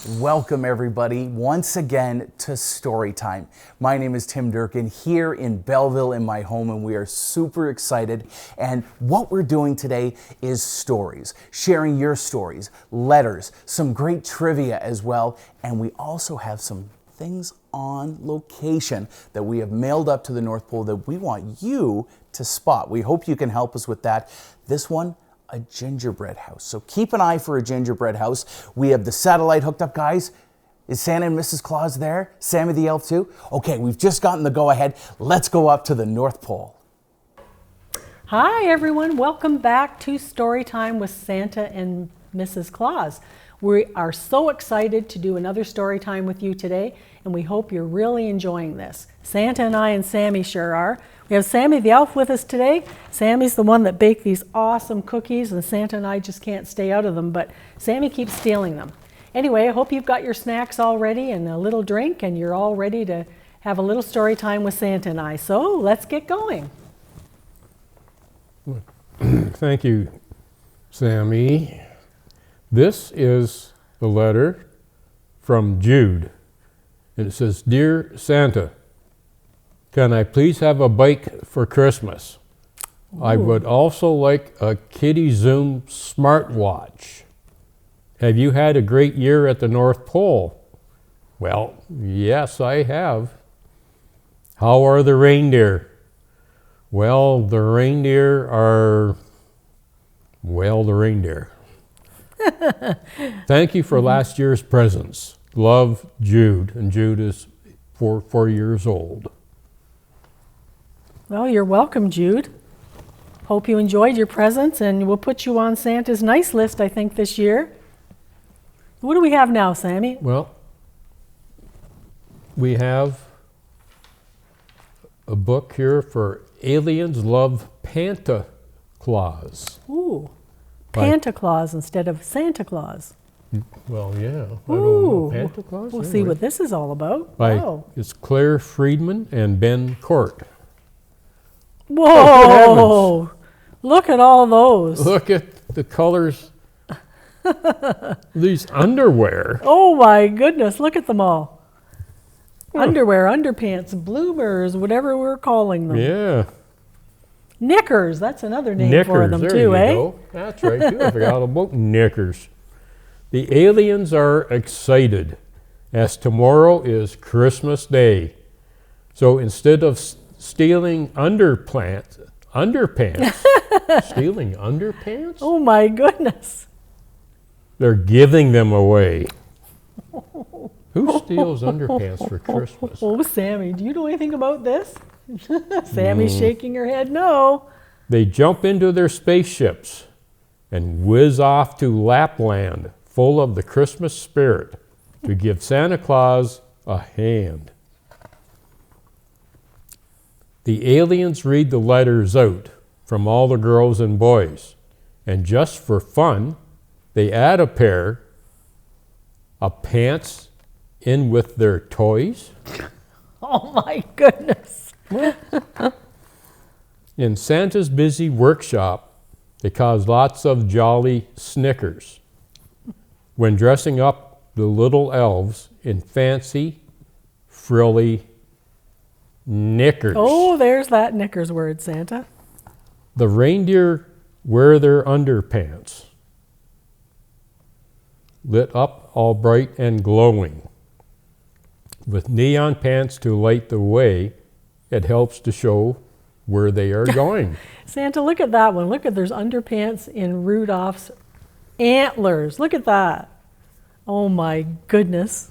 Welcome everybody once again to Storytime. My name is Tim Durkin here in Belleville in my home, and we are super excited. And what we're doing today is stories, sharing your stories, letters, some great trivia as well. And we also have some things on location that we have mailed up to the North Pole that we want you to spot. We hope you can help us with that. This one, a gingerbread house. So keep an eye for a gingerbread house. We have the satellite hooked up, guys. Is Santa and Mrs. Claus there? Sammy the elf too? Okay, we've just gotten the go ahead. Let's go up to the North Pole. Hi everyone, welcome back to Storytime with Santa and Mrs. Claus. We are so excited to do another story time with you today, and we hope you're really enjoying this. Santa and I and Sammy sure are. We have Sammy the elf with us today. Sammy's the one that baked these awesome cookies, and Santa and I just can't stay out of them, but Sammy keeps stealing them. Anyway, I hope you've got your snacks all ready and a little drink, and you're all ready to have a little story time with Santa and I. So let's get going. Thank you, Sammy. This is the letter from Jude, and it says, "Dear Santa, can I please have a bike for Christmas? Ooh. I would also like a Kitty Zoom smartwatch. Have you had a great year at the North Pole?" Well, yes, I have. How are the reindeer? Well, the reindeer are, the reindeer. Thank you for last year's presents. Love, Jude. And Jude is 4 years old. Well, you're welcome, Jude. Hope you enjoyed your presents, and we'll put you on Santa's nice list, I think, this year. What do we have now, Sammy? Well, we have a book here for Aliens Love Panta Claus. Ooh. Panta Claus instead of Santa Claus. Well, yeah. I Ooh. don't know. Panta Claus? We'll see what this is all about. Wow. It's Claire Friedman and Ben Court. Whoa! Oh, look at all those. Look at the colors. These underwear. Oh my goodness, look at them all. Underwear, underpants, bloomers, whatever we're calling them. Yeah. Knickers, that's another name Knickers, for them there too, you eh? Go. That's right, too. I forgot about knickers. The aliens are excited as tomorrow is Christmas Day. So instead of stealing underpants, stealing underpants? Oh my goodness. They're giving them away. Who steals underpants for Christmas? Oh, Sammy, do you know anything about this? Sammy's shaking her head no. They jump into their spaceships and whiz off to Lapland, full of the Christmas spirit, to give Santa Claus a hand. The aliens read the letters out from all the girls and boys, and just for fun, they add a pair of pants in with their toys. Oh my goodness. In Santa's busy workshop, they cause lots of jolly snickers when dressing up the little elves in fancy, frilly knickers. Oh, there's that knickers word, Santa. The reindeer wear their underpants, lit up all bright and glowing. With neon pants to light the way, it helps to show where they are going. Santa, look at that one. Look at there's underpants in Rudolph's antlers. Look at that. Oh my goodness.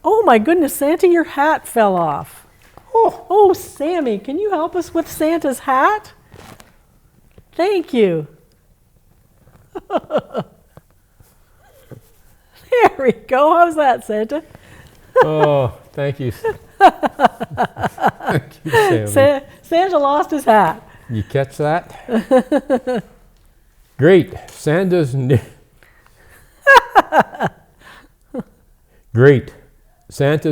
Oh my goodness, Santa, your hat fell off. Oh, Sammy, can you help us with Santa's hat? Thank you. There we go. How's that, Santa? Oh, thank you. Thank you, Sammy. Santa lost his hat. You catch that? Great. Santa's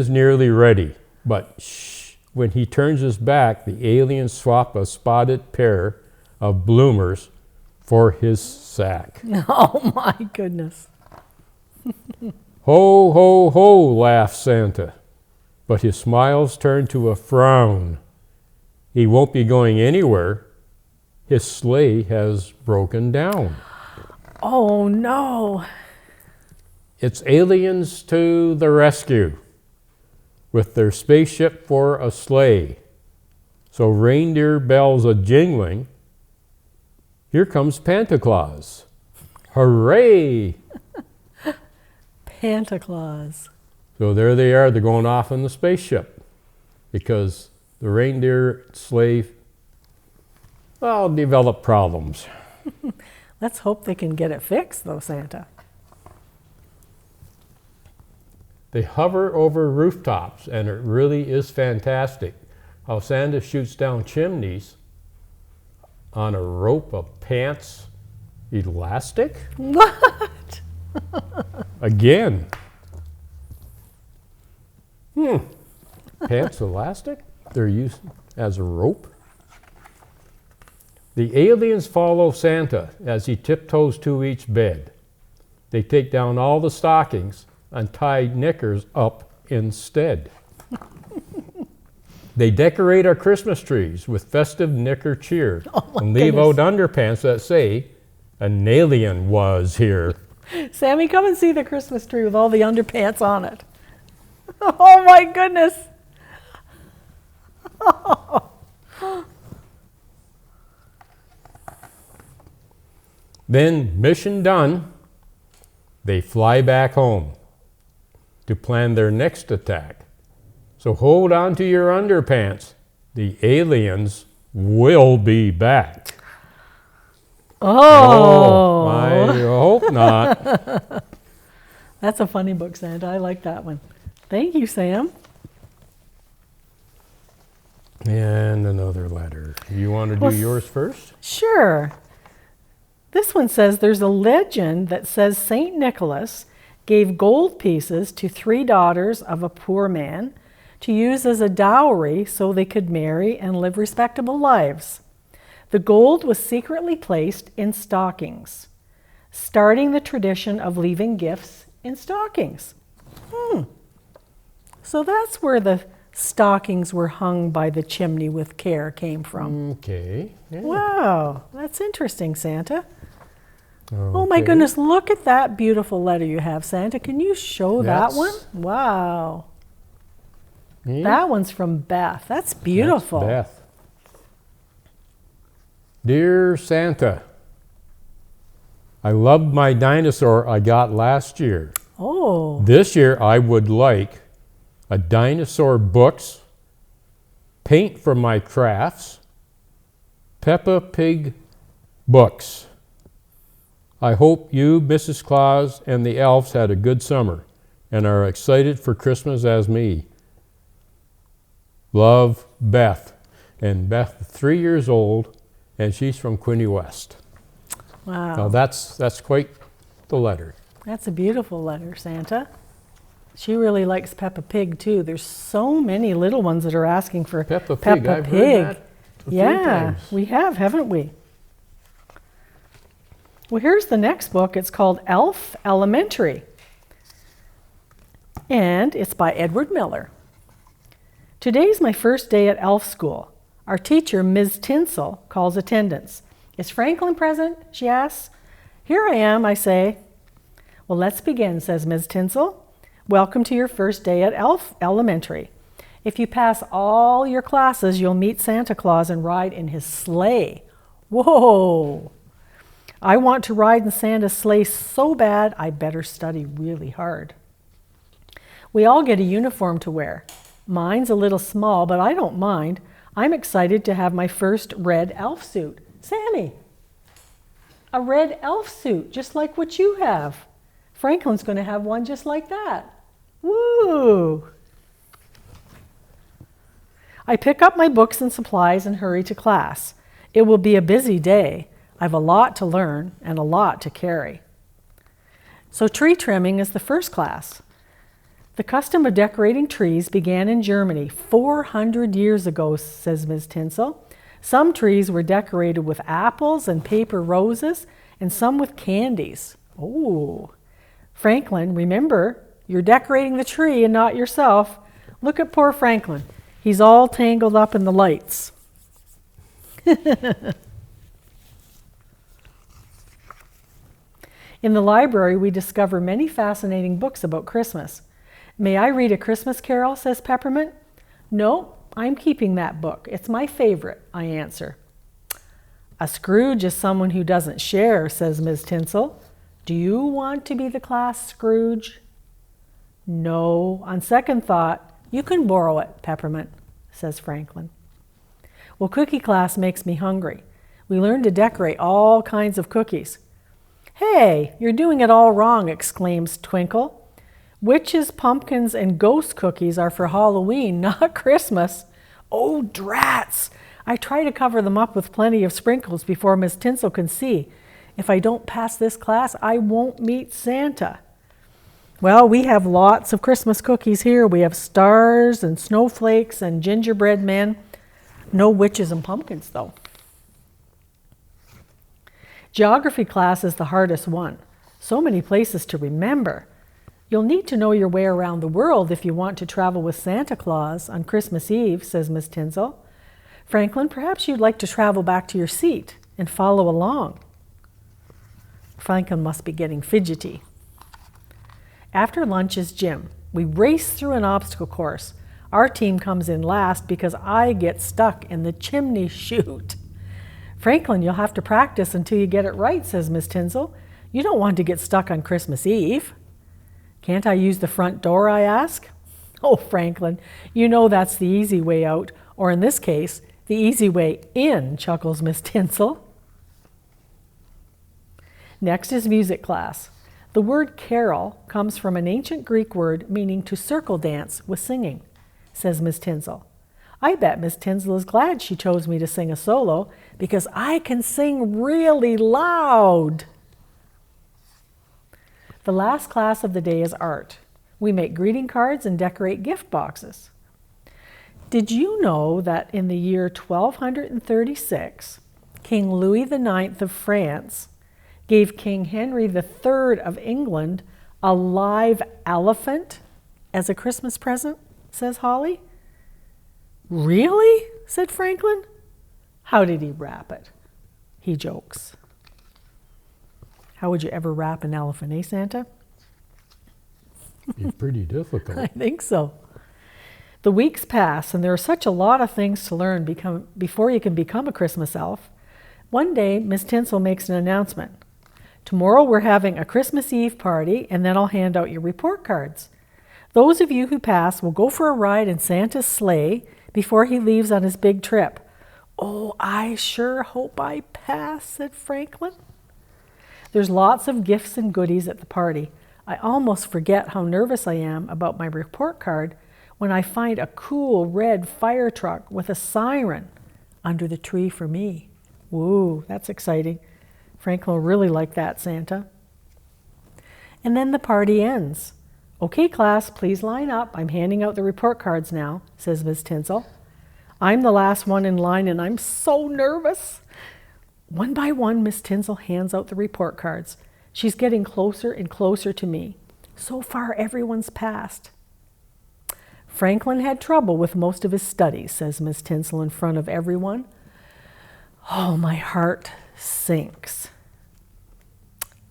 nearly ready, but shh, when he turns his back, the aliens swap a spotted pair of bloomers for his sack. Oh my goodness. Ho, ho, ho, laughed Santa, but his smiles turned to a frown. He won't be going anywhere. His sleigh has broken down. Oh no. It's aliens to the rescue with their spaceship for a sleigh. So reindeer bells a-jingling, here comes Santa Claus. Hooray! Santa Claus. So there they are, they're going off in the spaceship because the reindeer sleigh, well, develop problems. Let's hope they can get it fixed though, Santa. They hover over rooftops, and it really is fantastic how Santa shoots down chimneys on a rope of pants elastic. What? Again. Pants elastic? They're used as a rope. The aliens follow Santa as he tiptoes to each bed. They take down all the stockings and tie knickers up instead. They decorate our Christmas trees with festive knicker cheer and leave out underpants that say, "An alien was here." Sammy, come and see the Christmas tree with all the underpants on it. Oh my goodness. Then, mission done, they fly back home to plan their next attack. So hold on to your underpants. The aliens will be back. Oh. I hope not. That's a funny book, Santa. I like that one. Thank you, Sam. And another letter. You want to do yours first? Sure. This one says there's a legend that says St. Nicholas gave gold pieces to 3 daughters of a poor man to use as a dowry so they could marry and live respectable lives. The gold was secretly placed in stockings, starting the tradition of leaving gifts in stockings. So that's where the stockings were hung by the chimney with care came from. Okay. Yeah. Wow, that's interesting, Santa. Oh my Okay. goodness, look at that beautiful letter you have, Santa. Can you show that That's- one? Wow. Yeah. That one's from Beth. That's beautiful. That's Beth. Dear Santa, I loved my dinosaur I got last year. Oh, This year I would like a dinosaur books, paint for my crafts, Peppa Pig books. I hope you, Mrs. Claus, and the elves had a good summer and are excited for Christmas as me. Love, Beth. And Beth, 3 years old, and she's from Quinny West. wow. Now that's quite the letter. That's a beautiful letter, Santa. She really likes Peppa Pig too. There's so many little ones that are asking for Peppa Pig. I've heard that a few Yeah, times. we have, haven't we? Well, here's the next book. It's called Elf Elementary, and it's by Edward Miller. Today's my first day at elf school. Our teacher, Ms. Tinsel, calls attendance. Is Franklin present? She asks. Here I am, I say. Well, let's begin, says Ms. Tinsel. Welcome to your first day at Elf Elementary. If you pass all your classes, you'll meet Santa Claus and ride in his sleigh. Whoa! I want to ride in Santa's sleigh so bad, I better study really hard. We all get a uniform to wear. Mine's a little small, but I don't mind. I'm excited to have my first red elf suit. Sammy, a red elf suit, just like what you have. Franklin's going to have one just like that. Woo! I pick up my books and supplies and hurry to class. It will be a busy day. I've a lot to learn and a lot to carry. So tree trimming is the first class. The custom of decorating trees began in Germany 400 years ago, says Ms. Tinsel. Some trees were decorated with apples and paper roses, and some with candies. Oh, Franklin, remember, you're decorating the tree and not yourself. Look at poor Franklin. He's all tangled up in the lights. In the library, we discover many fascinating books about Christmas. May I read a Christmas carol, says Peppermint. No, I'm keeping that book. It's my favorite, I answer. A Scrooge is someone who doesn't share, says Ms. Tinsel. Do you want to be the class Scrooge? No, on second thought, you can borrow it, Peppermint, says Franklin. Well, cookie class makes me hungry. We learned to decorate all kinds of cookies. Hey, you're doing it all wrong, exclaims Twinkle. Witches, pumpkins, and ghost cookies are for Halloween, not Christmas. Oh, drats! I try to cover them up with plenty of sprinkles before Miss Tinsel can see. If I don't pass this class, I won't meet Santa. Well, we have lots of Christmas cookies here. We have stars and snowflakes and gingerbread men. No witches and pumpkins, though. Geography class is the hardest one. So many places to remember. You'll need to know your way around the world if you want to travel with Santa Claus on Christmas Eve, says Miss Tinsel. Franklin, perhaps you'd like to travel back to your seat and follow along. Franklin must be getting fidgety. After lunch is gym. We race through an obstacle course. Our team comes in last because I get stuck in the chimney chute. Franklin, you'll have to practice until you get it right, says Miss Tinsel. You don't want to get stuck on Christmas Eve. Can't I use the front door, I ask? Oh, Franklin, you know that's the easy way out, or in this case, the easy way in, chuckles Miss Tinsel. Next is music class. The word carol comes from an ancient Greek word meaning to circle dance with singing, says Miss Tinsel. I bet Miss Tinsel is glad she chose me to sing a solo because I can sing really loud. The last class of the day is art. We make greeting cards and decorate gift boxes. Did you know that in the year 1236, King Louis IX of France gave King Henry III of England a live elephant as a Christmas present, says Holly. Really? Said Franklin. How did he wrap it? He jokes. How would you ever wrap an elephant, eh, Santa? It's pretty difficult. I think so. The weeks pass, and there are such a lot of things to learn before you can become a Christmas elf. One day, Miss Tinsel makes an announcement. Tomorrow we're having a Christmas Eve party, and then I'll hand out your report cards. Those of you who pass will go for a ride in Santa's sleigh before he leaves on his big trip. Oh, I sure hope I pass, said Franklin. There's lots of gifts and goodies at the party. I almost forget how nervous I am about my report card when I find a cool red fire truck with a siren under the tree for me. Woo, that's exciting. Franklin will really like that, Santa. And then the party ends. Okay, class, please line up. I'm handing out the report cards now, says Miss Tinsel. I'm the last one in line and I'm so nervous. One by one, Miss Tinsel hands out the report cards. She's getting closer and closer to me. So far, everyone's passed. Franklin had trouble with most of his studies, says Miss Tinsel in front of everyone. Oh, my heart sinks.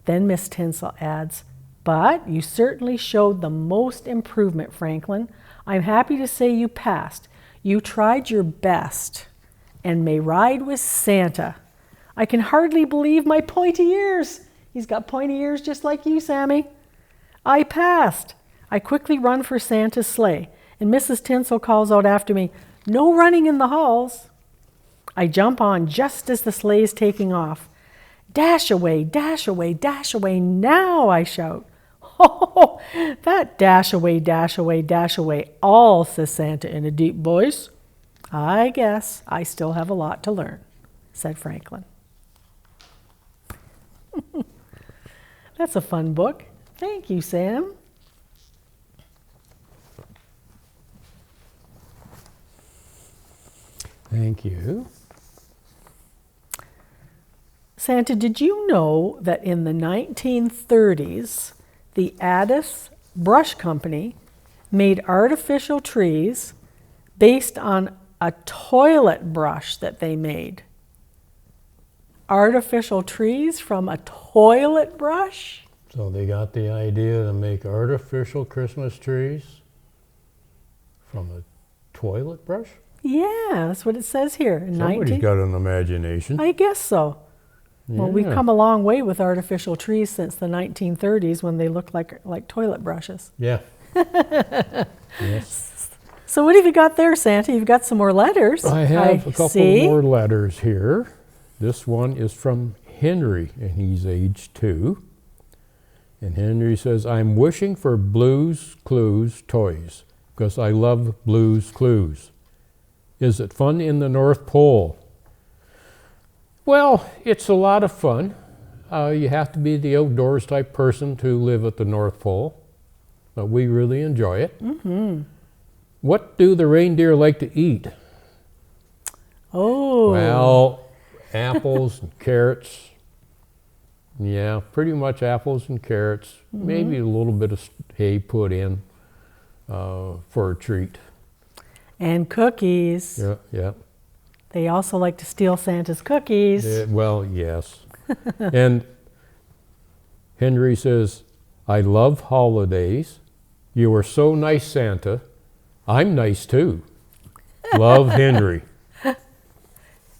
Then Miss Tinsel adds, but you certainly showed the most improvement, Franklin. I'm happy to say you passed. You tried your best and may ride with Santa. I can hardly believe my pointy ears. He's got pointy ears just like you, Sammy. I passed. I quickly run for Santa's sleigh, and Mrs. Tinsel calls out after me, no running in the halls. I jump on just as the sleigh is taking off. Dash away, dash away, dash away now, I shout. Oh, that dash away, dash away, dash away all, says Santa in a deep voice. I guess I still have a lot to learn, said Franklin. That's a fun book. Thank you, Sam. Thank you. Santa, did you know that in the 1930s, the Addis Brush Company made artificial trees based on a toilet brush that they made? Artificial trees from a toilet brush? So they got the idea to make artificial Christmas trees from a toilet brush? Yeah, that's what it says here. Somebody's got an imagination. I guess so. Well, we've Yeah. come a long way with artificial trees since the 1930s when they looked like toilet brushes. Yeah. Yes. So what have you got there, Santa? You've got some more letters. I have a couple see. more letters here. This one is from Henry, and he's age 2. And Henry says, I'm wishing for Blue's Clues toys because I love Blue's Clues. Is it fun in the North Pole? Well, it's a lot of fun. You have to be the outdoors type person to live at the North Pole, but we really enjoy it. Mm-hmm. What do the reindeer like to eat? Oh. Well, apples and carrots. Yeah, pretty much apples and carrots. Mm-hmm. Maybe a little bit of hay put in for a treat. And cookies. Yeah, yeah. They also like to steal Santa's cookies. Well, yes. And Henry says, I love holidays. You are so nice, Santa. I'm nice too. Love, Henry.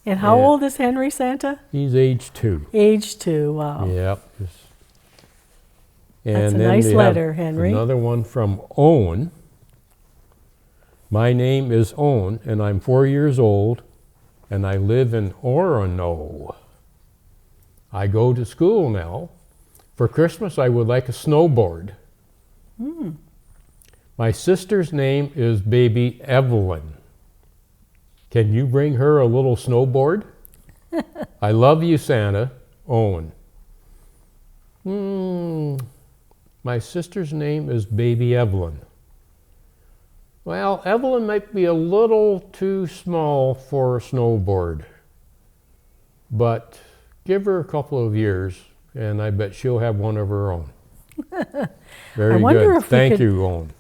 And how old is Henry, Santa? He's age 2. Age 2, wow. Yep. And That's a then nice we letter, have Henry. Another one from Owen. My name is Owen, and I'm 4 years old, and I live in Orono. I go to school now. For Christmas, I would like a snowboard. My sister's name is baby Evelyn. Can you bring her a little snowboard? I love you, Santa. Owen. My sister's name is baby Evelyn. Well, Evelyn might be a little too small for a snowboard, but give her a couple of years, and I bet she'll have one of her own. Very good. Thank you, Owen.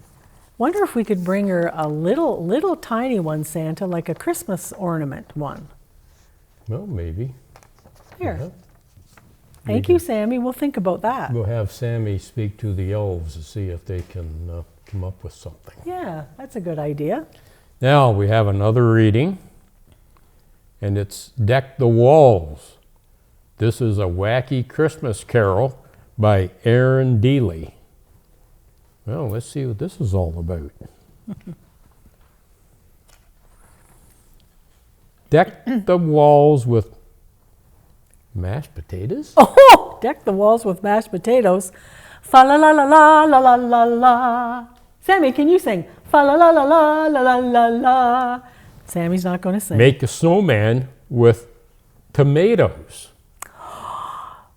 Wonder if we could bring her a little tiny one, Santa, like a Christmas ornament one. Well, maybe. Here. Yeah. Thank you, Sammy. We'll think about that. We'll have Sammy speak to the elves to see if they can come up with something. Yeah, that's a good idea. Now we have another reading, and it's Deck the Walls. This is a wacky Christmas carol by Aaron Dealey. Well, let's see what this is all about. Deck the walls with mashed potatoes? Oh, deck the walls with mashed potatoes. Fa la la la la la la la la. Sammy, can you sing? Fa la la la la la la la la. Sammy's not going to sing. Make a snowman with tomatoes.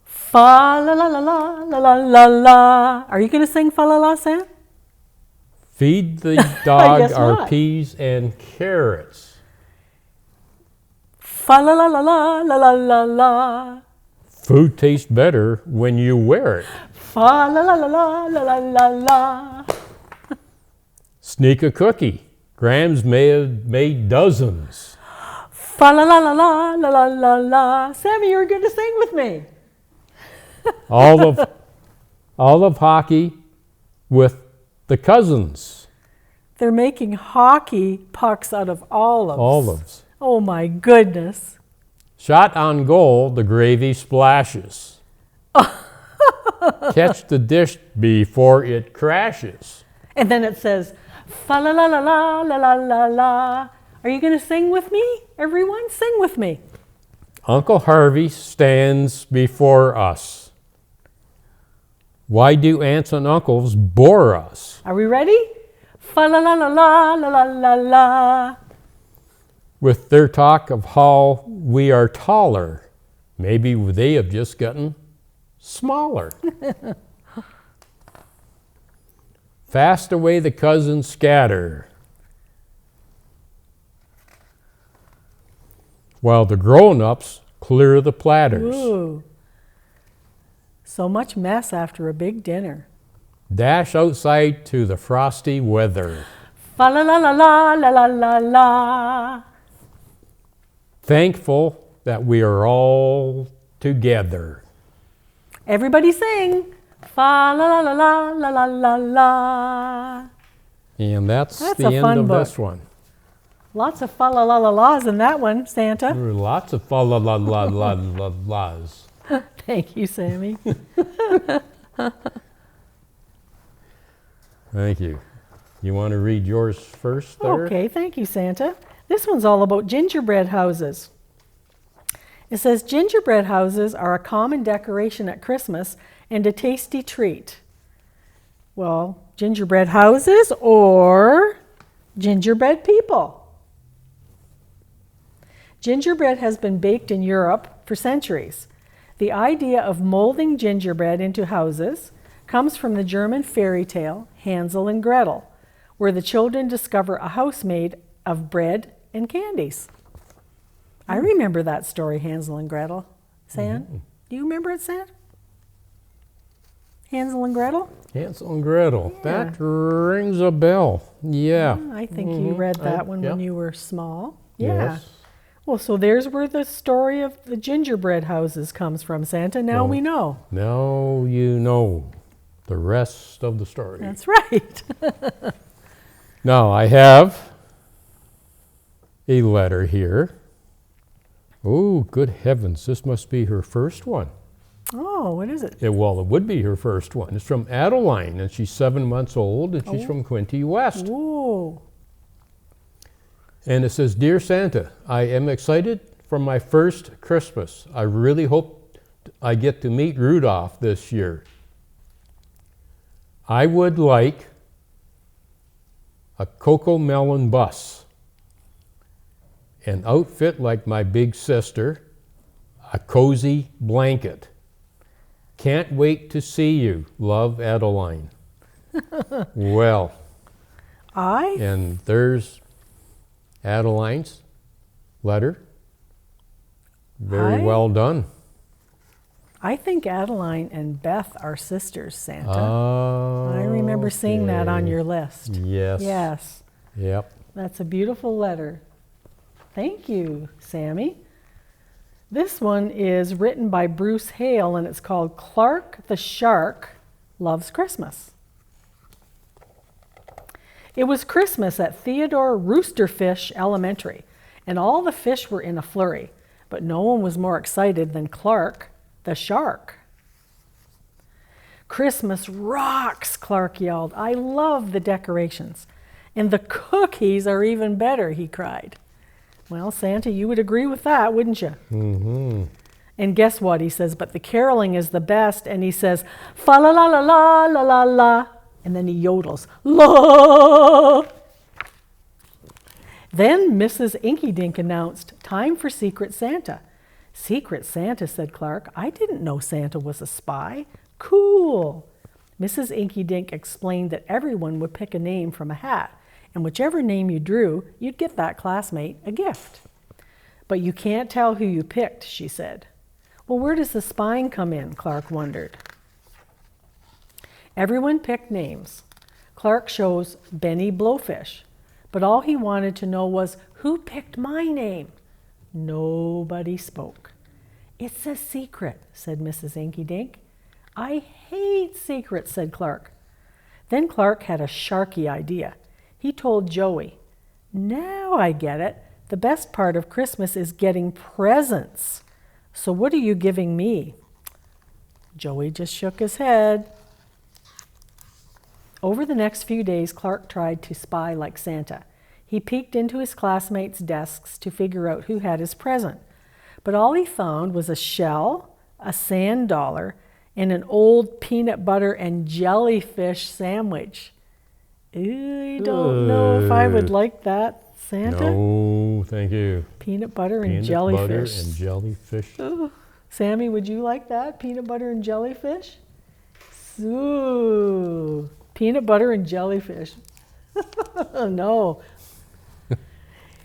Fa la la la la la la la la. Are you going to sing fa la la, Sam? Feed the dog guess our not. peas and carrots. Fa la la la la la la la la. Food tastes better when you wear it. Fa la la la la la la la la. Sneak a cookie. Grams made dozens. Fa la la la la la la la la. Sammy, you're going to sing with me. All of hockey with the cousins. They're making hockey pucks out of olives. Olives. Oh my goodness. Shot on goal, the gravy splashes. Catch the dish before it crashes. And then it says, fa la la la la la la la la. Are you going to sing with me? Everyone, sing with me. Uncle Harvey stands before us. Why do aunts and uncles bore us? Are we ready? Fa la la la la la la la la. With their talk of how we are taller, maybe they have just gotten smaller. Fast away the cousins scatter, while the grown-ups clear the platters. Ooh. So much mess after a big dinner. Dash outside to the frosty weather. Fa la la la la la la la la. Thankful that we are all together. Everybody sing. Fa la la la la la la la. And that's That's the a end fun of book. this one. Lots of fa la la la la's in that one, Santa. There were lots of fa la la la la la la's. Thank you, Sammy. Thank you. You want to read yours first there? Okay, thank you, Santa. This one's all about gingerbread houses. It says gingerbread houses are a common decoration at Christmas and a tasty treat. Well, gingerbread houses or gingerbread people? Gingerbread has been baked in Europe for centuries. The idea of molding gingerbread into houses comes from the German fairy tale Hansel and Gretel, where the children discover a house made of bread and candies. I remember that story, Hansel and Gretel. Sam, do you remember it, Sam? Hansel and Gretel? Hansel and Gretel. Yeah. That rings a bell. Yeah. I think you read that one when yeah. you were small. Yeah. Yes. Well, so there's where the story of the gingerbread houses comes from, Santa. Now we know. Now you know the rest of the story. That's right. Now I have a letter here. Oh, good heavens, this must be her first one. Oh, what is it? Well, it would be her first one. It's from Adeline, and she's 7 months old, and she's from Quinte West. Ooh. And it says, Dear Santa, I am excited for my first Christmas. I really hope I get to meet Rudolph this year. I would like a cocoa melon bus, an outfit like my big sister, a cozy blanket. Can't wait to see you. Love, Adeline. Well, and there's Adeline's letter. Very well done. I think Adeline and Beth are sisters, Santa. I remember seeing that on your list. Yes. Yes. Yep. That's a beautiful letter. Thank you, Sammy. This one is written by Bruce Hale, and it's called Clark the Shark Loves Christmas. It was Christmas at Theodore Roosterfish Elementary, and all the fish were in a flurry, but no one was more excited than Clark the Shark. Christmas rocks, Clark yelled. I love the decorations. And the cookies are even better, he cried. Well, Santa, you would agree with that, wouldn't you? Mm-hmm. And guess what? He says, but the caroling is the best. And he says, fa la la la la la la la. And then he yodels, la. Then Mrs. Inky Dink announced, time for Secret Santa. Secret Santa, said Clark. I didn't know Santa was a spy. Cool. Mrs. Inky Dink explained that everyone would pick a name from a hat, and whichever name you drew, you'd get that classmate a gift. But you can't tell who you picked, she said. Well, where does the spying come in? Clark wondered. Everyone picked names. Clark chose Benny Blowfish, but all he wanted to know was, who picked my name? Nobody spoke. It's a secret, said Mrs. Inky Dink. I hate secrets, said Clark. Then Clark had a sharky idea. He told Joey, now I get it. The best part of Christmas is getting presents. So what are you giving me? Joey just shook his head. Over the next few days, Clark tried to spy like Santa. He peeked into his classmates' desks to figure out who had his present. But all he found was a shell, a sand dollar, and an old peanut butter and jellyfish sandwich. I don't know if I would like that, Santa. No, thank you. Peanut butter and Peanut jellyfish. butter and jellyfish. Ooh. Sammy, would you like that? Peanut butter and jellyfish? Ooh, peanut butter and jellyfish. No.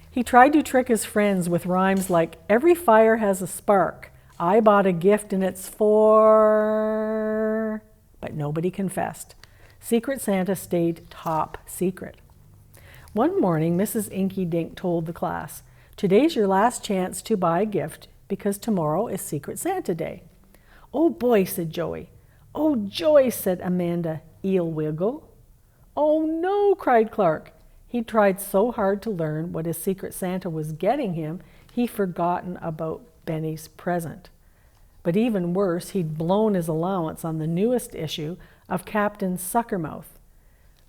He tried to trick his friends with rhymes like, every fire has a spark. I bought a gift and it's for... But nobody confessed. Secret Santa stayed top secret. One morning, Mrs. Inky Dink told the class, "Today's your last chance to buy a gift because tomorrow is Secret Santa Day." "Oh boy," said Joey. "Oh joy," said Amanda Eelwiggle. "Oh no," cried Clark. He'd tried so hard to learn what his Secret Santa was getting him, he'd forgotten about Benny's present. But even worse, he'd blown his allowance on the newest issue of Captain Suckermouth.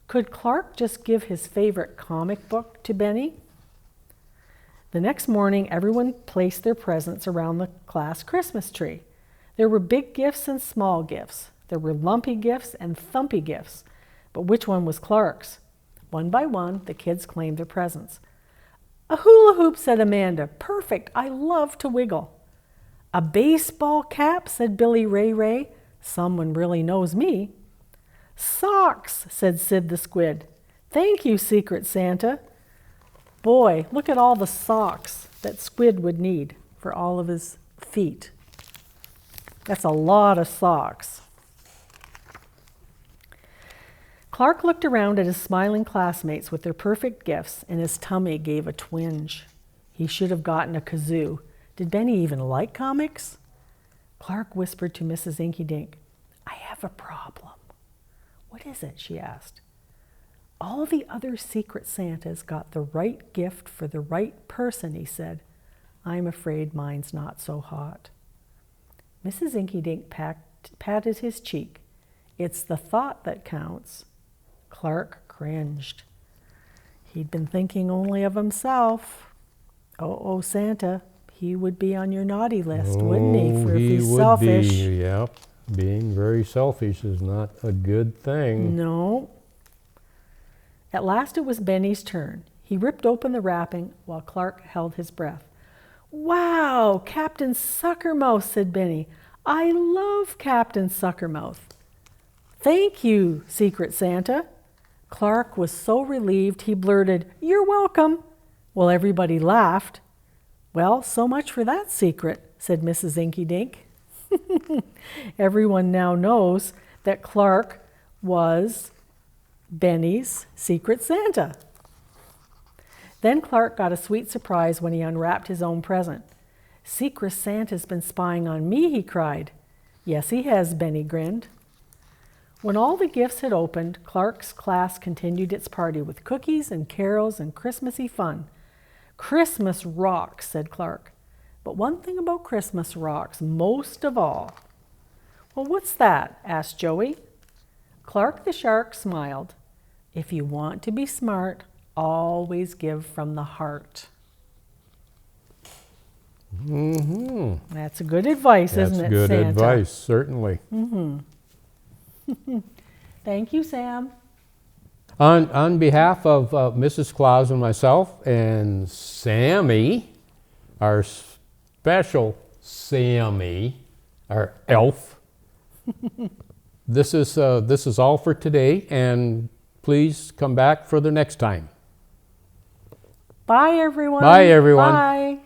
Could Clark just give his favorite comic book to Benny? The next morning, everyone placed their presents around the class Christmas tree. There were big gifts and small gifts. There were lumpy gifts and thumpy gifts. But which one was Clark's? One by one, the kids claimed their presents. "A hula hoop," said Amanda. "Perfect. I love to wiggle." "A baseball cap," said Billy Ray Ray. "Someone really knows me." "Socks," said Sid the Squid. "Thank you, Secret Santa." Boy, look at all the socks that Squid would need for all of his feet. That's a lot of socks. Clark looked around at his smiling classmates with their perfect gifts, and his tummy gave a twinge. He should have gotten a kazoo. Did Benny even like comics? Clark whispered to Mrs. Inky Dink, "I have a problem." "What is it?" she asked. "All the other Secret Santas got the right gift for the right person," he said. "I'm afraid mine's not so hot." Mrs. Inky Dink patted his cheek. "It's the thought that counts." Clark cringed. He'd been thinking only of himself. Oh, Santa, he would be on your naughty list, wouldn't he? For if he's selfish. He would be, yep. Being very selfish is not a good thing. No. At last it was Benny's turn. He ripped open the wrapping while Clark held his breath. "Wow, Captain Suckermouth," said Benny. "I love Captain Suckermouth." "Thank you, Secret Santa." Clark was so relieved he blurted, "You're welcome." Well, everybody laughed. "Well, so much for that secret," said Mrs. Inky Dink. Everyone now knows that Clark was Benny's Secret Santa. Then Clark got a sweet surprise when he unwrapped his own present. "Secret Santa's been spying on me," he cried. "Yes, he has," Benny grinned. When all the gifts had opened, Clark's class continued its party with cookies and carols and Christmassy fun. "Christmas rocks," said Clark. "But one thing about Christmas rocks most of all." "Well, what's that?" asked Joey. Clark the Shark smiled. "If you want to be smart, always give from the heart." Mm-hmm. That's a good advice, isn't it, Santa? That's good advice, certainly. Mm-hmm. Thank you, Sam. On behalf of Mrs. Claus and myself and Sammy, our special Sammy, our elf, this is all for today, and please come back for the next time. Bye, everyone. Bye, everyone. Bye.